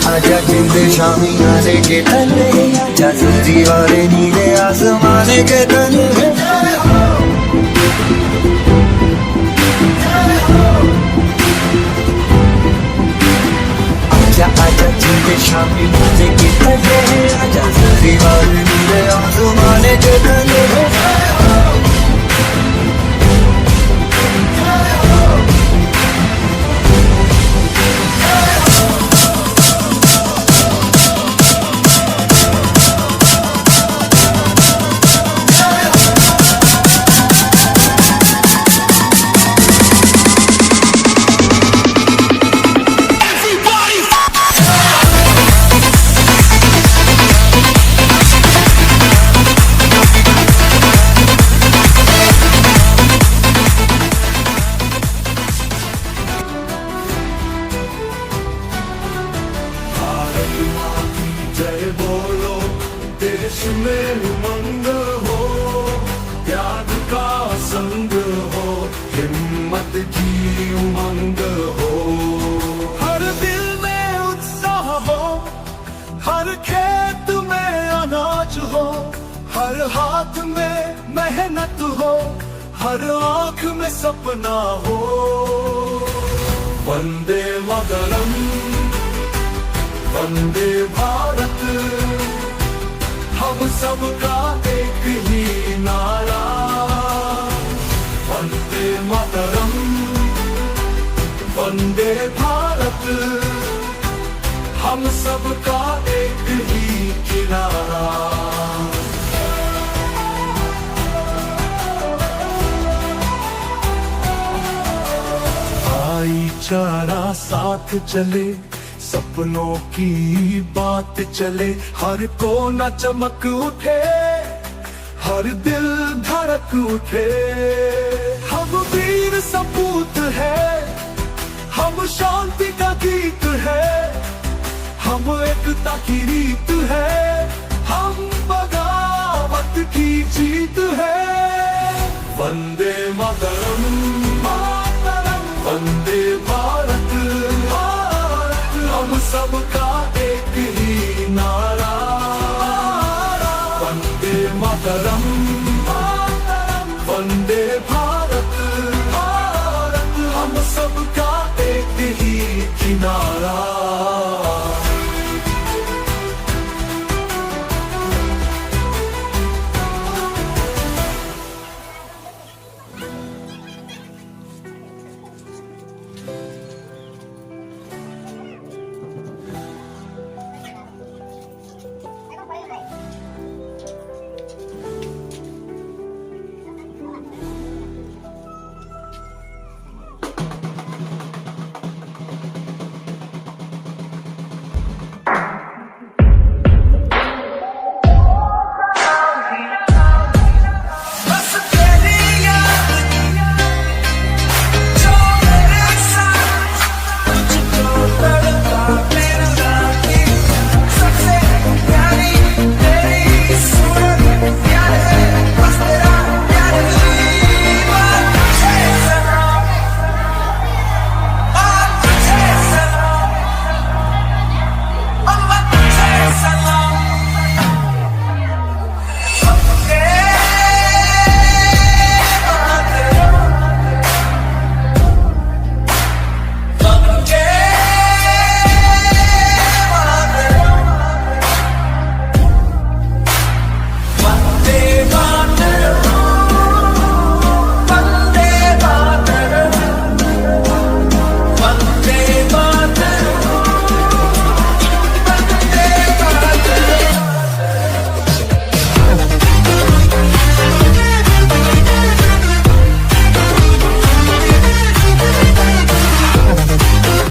आजा जिंद शामी आने के तले, आजा दीवारे नीले आसमाने के तले। आजा आजा जिंद शामी आने के तले, आजा दीवारे नीले आसमाने के तले। जय बोलो देश में उमंग हो, त्याग का संग हो, हिम्मत की उमंग हो। हर दिल में उत्साह हो, हर खेत में अनाज हो, हर हाथ में मेहनत हो, हर आँख में सपना हो। वंदे मातरम, वंदे भारत, हम सबका एक ही नारा। वंदे मातरम, वंदे भारत, हम सबका एक ही किनारा। भाईचारा साथ चले, सपनों की बात चले, हर कोना चमक उठे, हर दिल धड़क उठे। हम वीर सपूत है, हम शांत हम एकता की रीत है, हम बगावत की जीत है। वंदे मातरम, मातरम, वंदे भारत, भारत, हम सबका एक ही नारा। वंदे मातरम, मातरम, वंदे भारत, भारत, हम सबका एक ही किनारा।